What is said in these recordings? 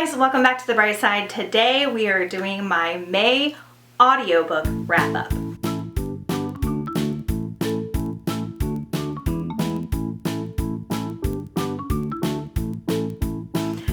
guys, welcome back to the bright side. Today we are doing my May audiobook wrap up.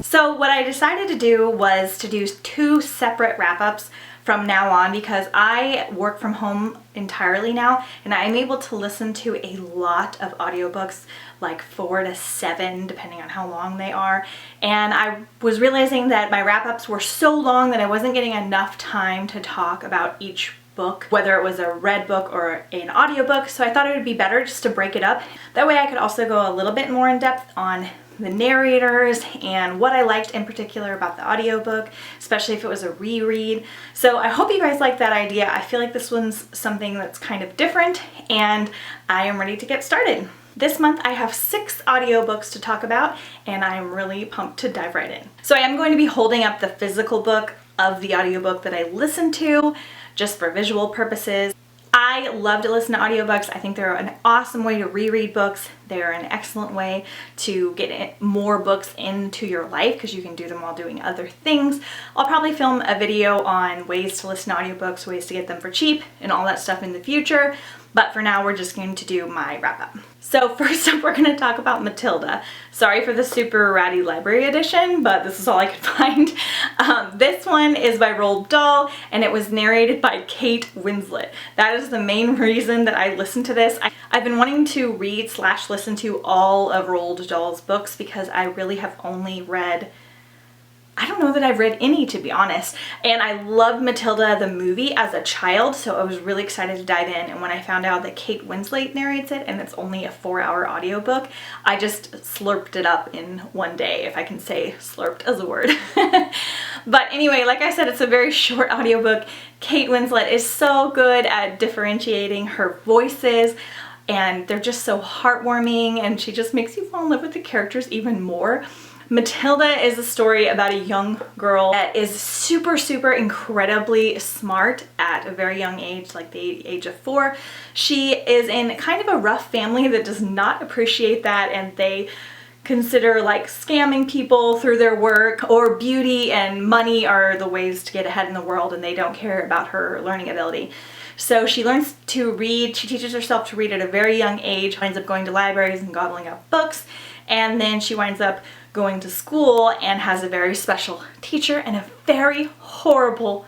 So what I decided to do was to do two separate wrap-ups from now on because I work from home entirely now and I'm able to listen to a lot of audiobooks, like 4 to 7 depending on how long they are, and I was realizing that my wrap-ups were so long that I wasn't getting enough time to talk about each book, whether it was a read book or an audiobook, so I thought it would be better just to break it up. That way I could also go a little bit more in depth on the narrators and what I liked in particular about the audiobook, especially if it was a reread. So I hope you guys like that idea. I feel like this one's something that's kind of different and I am ready to get started. This month I have 6 audiobooks to talk about and I'm really pumped to dive right in. So I am going to be holding up the physical book of the audiobook that I listened to just for visual purposes. I love to listen to audiobooks. I think they're an awesome way to reread books. They're an excellent way to get more books into your life because you can do them while doing other things. I'll probably film a video on ways to listen to audiobooks, ways to get them for cheap, and all that stuff in the future. But for now, we're just going to do my wrap up. So first up, we're going to talk about Matilda. Sorry for the super ratty library edition, but this is all I could find. This one is by Roald Dahl, and it was narrated by Kate Winslet. That is the main reason that I listened to this. I've been wanting to read / listen to all of Roald Dahl's books because I really have only read, I don't know that I've read any, to be honest. And I loved Matilda the movie as a child, so I was really excited to dive in. And when I found out that Kate Winslet narrates it and it's only a 4-hour audiobook, I just slurped it up in one day, if I can say slurped as a word. But anyway, like I said, it's a very short audiobook. Kate Winslet is so good at differentiating her voices, and they're just so heartwarming, and she just makes you fall in love with the characters even more. Matilda is a story about a young girl that is super incredibly smart at a very young age, like the age of 4. She is in kind of a rough family that does not appreciate that, and they consider like scamming people through their work, or beauty and money are the ways to get ahead in the world, and they don't care about her learning ability. So she learns to read, she teaches herself to read at a very young age, winds up going to libraries and gobbling up books, and then she winds up going to school and has a very special teacher and a very horrible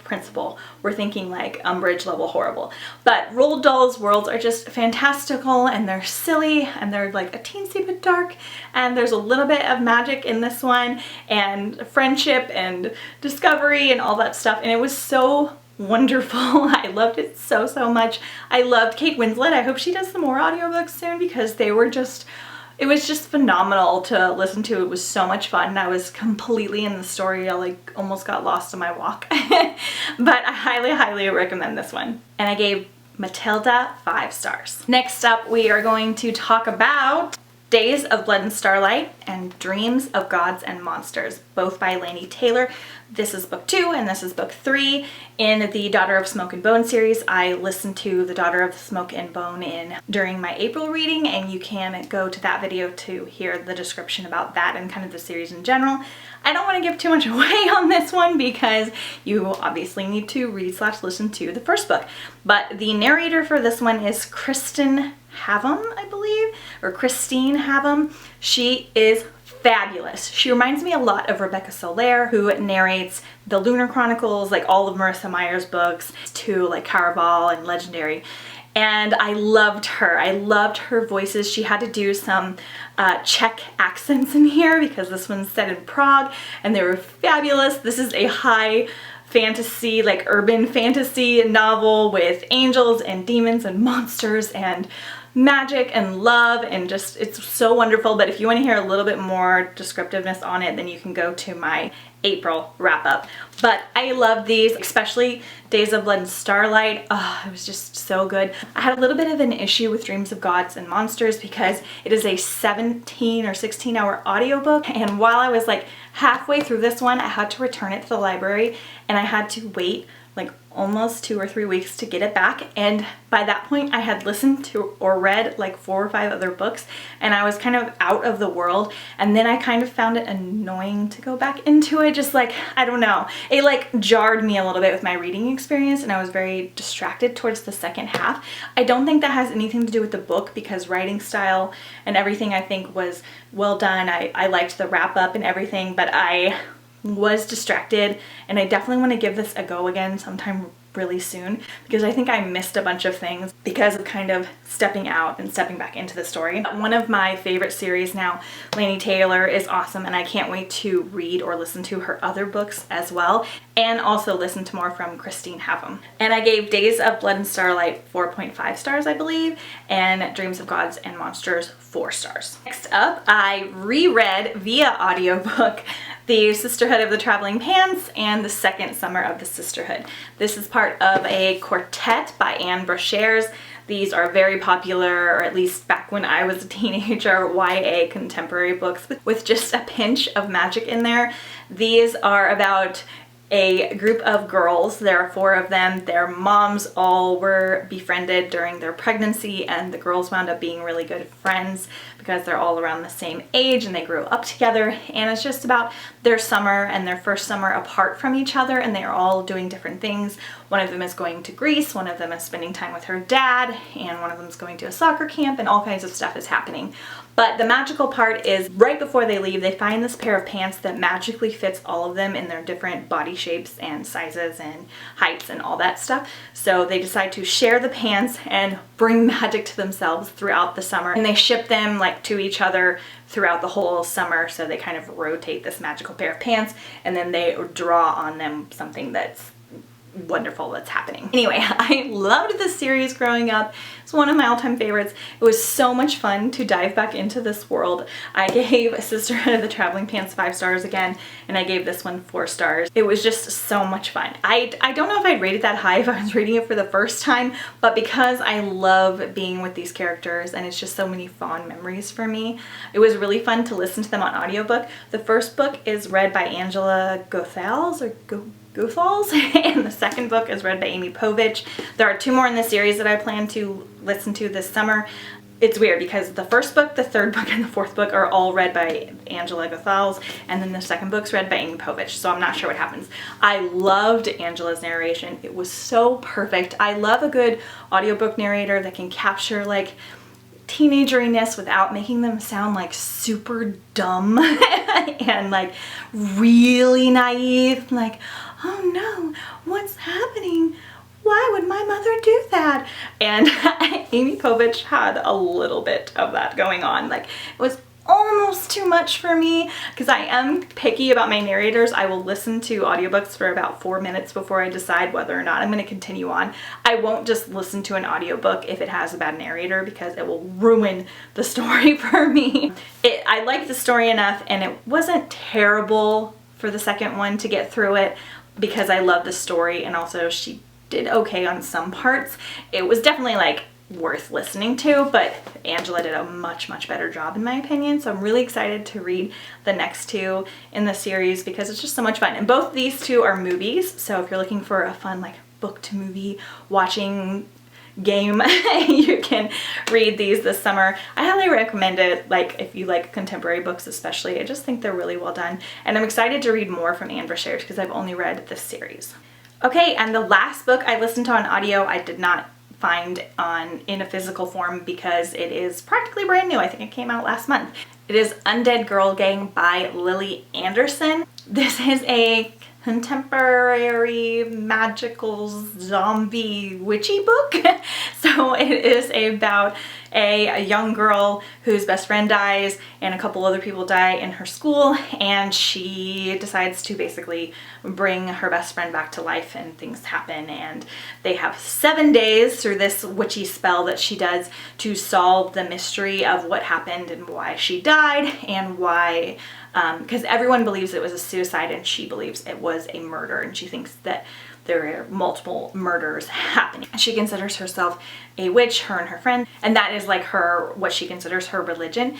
principal. We're thinking like Umbridge level horrible. But Roald Dahl's worlds are just fantastical, and they're silly, and they're like a teensy bit dark, and there's a little bit of magic in this one, and friendship and discovery and all that stuff, and it was so wonderful. I loved it so much. I loved Kate Winslet. I hope she does some more audiobooks soon because they were just, it was just phenomenal to listen to. It was so much fun. I was completely in the story. I like almost got lost on my walk. But I highly recommend this one. And I gave Matilda 5 stars. Next up, we are going to talk about Days of Blood and Starlight and Dreams of Gods and Monsters, both by Laini Taylor. This is book 2 and this is book 3 in the Daughter of Smoke and Bone series. I listened to the Daughter of Smoke and Bone during my April reading, and you can go to that video to hear the description about that and kind of the series in general. I don't want to give too much away on this one because you obviously need to read / listen to the first book. But the narrator for this one is Hvam, I believe, or Khristine Hvam. She is fabulous. She reminds me a lot of Rebecca Soler, who narrates the Lunar Chronicles, like all of Marissa Meyer's books, to like Caraval and Legendary. And I loved her. I loved her voices. She had to do some Czech accents in here because this one's set in Prague, and they were fabulous. This is a high fantasy, like urban fantasy novel with angels and demons and monsters and magic and love, and just, it's so wonderful. But if you want to hear a little bit more descriptiveness on it, then you can go to my April wrap up. But I love these, especially Days of Blood and Starlight. Oh, it was just so good. I had a little bit of an issue with Dreams of Gods and Monsters because it is a 17 or 16 hour audiobook, and while I was like halfway through this one, I had to return it to the library and I had to wait like almost 2 or 3 weeks to get it back, and by that point I had listened to or read like 4 or 5 other books, and I was kind of out of the world, and then I kind of found it annoying to go back into it. Just like, I don't know, it like jarred me a little bit with my reading experience, and I was very distracted towards the second half. I don't think that has anything to do with the book, because writing style and everything I think was well done. I liked the wrap up and everything, but I was distracted, and I definitely want to give this a go again sometime really soon, because I think I missed a bunch of things because of kind of stepping out and stepping back into the story. One of my favorite series now, Laini Taylor, is awesome, and I can't wait to read or listen to her other books as well, and also listen to more from Khristine Hvam. And I gave Days of Blood and Starlight 4.5 stars, I believe, and Dreams of Gods and Monsters 4 stars. Next up, I reread via audiobook The Sisterhood of the Traveling Pants and The Second Summer of the Sisterhood. This is part of a quartet by Anne Brochures. These are very popular, or at least back when I was a teenager, YA contemporary books with just a pinch of magic in there. These are about a group of girls. There are 4 of them. Their moms all were befriended during their pregnancy, and the girls wound up being really good friends because they're all around the same age and they grew up together. And it's just about their summer and their first summer apart from each other, and they are all doing different things. One of them is going to Greece, one of them is spending time with her dad, and one of them is going to a soccer camp, and all kinds of stuff is happening. But the magical part is right before they leave, they find this pair of pants that magically fits all of them in their different body shapes and sizes and heights and all that stuff. So they decide to share the pants and bring magic to themselves throughout the summer. And they ship them like to each other throughout the whole summer. So they kind of rotate this magical pair of pants, and then they draw on them something that's wonderful that's happening. Anyway, I loved this series growing up. It's one of my all-time favorites. It was so much fun to dive back into this world. I gave Sisterhood of the Traveling Pants 5 stars again, and I gave this one 4 stars. It was just so much fun. I don't know if I'd rate it that high if I was reading it for the first time, but because I love being with these characters and it's just so many fond memories for me, it was really fun to listen to them on audiobook. The first book is read by Angela Goethals, or Goethals, and the second book is read by Amy Povich. There are 2 more in the series that I plan to listen to this summer. It's weird because the first book, the third book, and the fourth book are all read by Angela Goethals, and then the second book's read by Amy Povich, so I'm not sure what happens. I loved Angela's narration. It was so perfect. I love a good audiobook narrator that can capture like teenageriness without making them sound like super dumb and like really naive, like, oh no, what's happening? Why would my mother do that? And Amy Povich had a little bit of that going on. Like, it was almost too much for me because I am picky about my narrators. I will listen to audiobooks for about 4 minutes before I decide whether or not I'm going to continue on. I won't just listen to an audiobook if it has a bad narrator because it will ruin the story for me. I liked the story enough, and it wasn't terrible for the second one to get through it because I love the story, and also she did okay on some parts. It was definitely like worth listening to, but Angela did a much better job in my opinion, so I'm really excited to read the next 2 in the series because it's just so much fun. And both these 2 are movies, so if you're looking for a fun like book to movie watching game, you can read these this summer. I highly recommend it, like if you like contemporary books especially. I just think they're really well done, and I'm excited to read more from Anne Brochures because I've only read this series. Okay, and the last book I listened to on audio I did not find in a physical form because it is practically brand new. I think it came out last month. It is Undead Girl Gang by Lily Anderson. This is a contemporary magical zombie witchy book. So it is about a young girl whose best friend dies and a couple other people die in her school, and she decides to basically bring her best friend back to life, and things happen, and they have 7 days through this witchy spell that she does to solve the mystery of what happened and why she died, and why because everyone believes it was a suicide and she believes it was a murder, and she thinks that there are multiple murders happening. She considers herself a witch, her and her friend, and that is like what she considers her religion.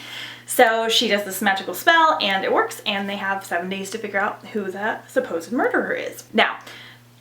So she does this magical spell and it works, and they have 7 days to figure out who the supposed murderer is. Now,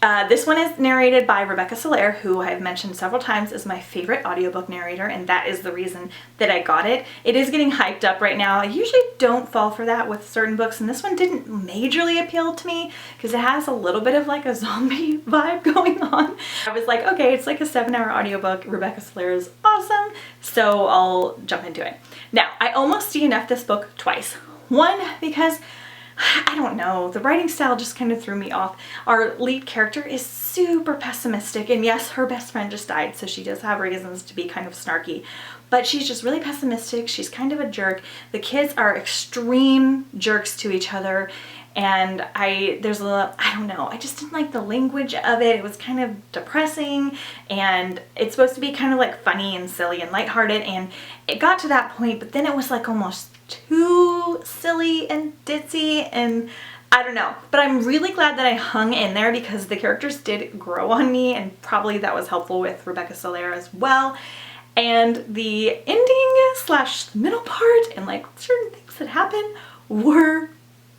This one is narrated by Rebecca Soler, who I've mentioned several times is my favorite audiobook narrator, and that is the reason that I got it. It is getting hyped up right now. I usually don't fall for that with certain books, and this one didn't majorly appeal to me because it has a little bit of like a zombie vibe going on. I was like, okay, it's like a 7-hour audiobook. Rebecca Soler is awesome, so I'll jump into it. Now, I almost DNF'd this book twice. One, because I don't know, the writing style just kind of threw me off. Our lead character is super pessimistic, and yes, her best friend just died, so she does have reasons to be kind of snarky, but she's just really pessimistic. She's kind of a jerk. The kids are extreme jerks to each other, and I don't know, I just didn't like the language of it. It was kind of depressing, and it's supposed to be kind of like funny and silly and lighthearted, and it got to that point, but then it was like almost too silly and ditzy, and I don't know. But I'm really glad that I hung in there because the characters did grow on me, and probably that was helpful with Rebecca Soler as well. And the ending slash middle part and like certain things that happen were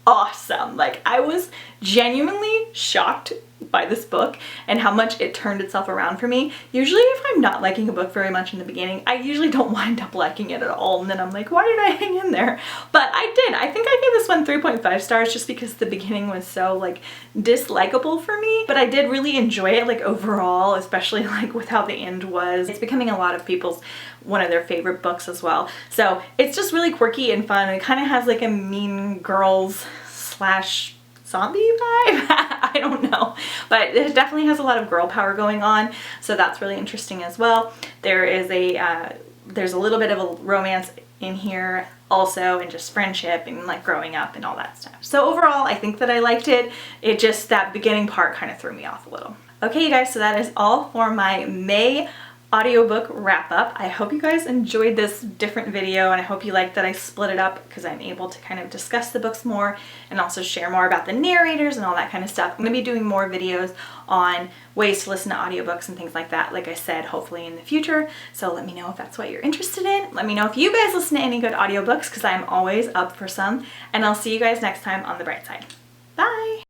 awesome. Like, I was genuinely shocked by this book and how much it turned itself around for me. Usually if I'm not liking a book very much in the beginning, I usually don't wind up liking it at all, and then I'm like, why did I hang in there? But I did. I think I gave this one 3.5 stars just because the beginning was so like dislikable for me, but I did really enjoy it like overall, especially like with how the end was. It's becoming a lot of people's one of their favorite books as well. So it's just really quirky and fun. It kind of has like a Mean Girls slash zombie vibe. I don't know, but it definitely has a lot of girl power going on, so that's really interesting as well. There is there's a little bit of a romance in here also, and just friendship and like growing up and all that stuff. So overall, I think that I liked it. It just, that beginning part kind of threw me off a little. Okay, you guys, so that is all for my May audiobook wrap up. I hope you guys enjoyed this different video, and I hope you liked that I split it up because I'm able to kind of discuss the books more and also share more about the narrators and all that kind of stuff. I'm going to be doing more videos on ways to listen to audiobooks and things like that, like I said, hopefully in the future. So let me know if that's what you're interested in. Let me know if you guys listen to any good audiobooks because I'm always up for some, and I'll see you guys next time on The Bright Side.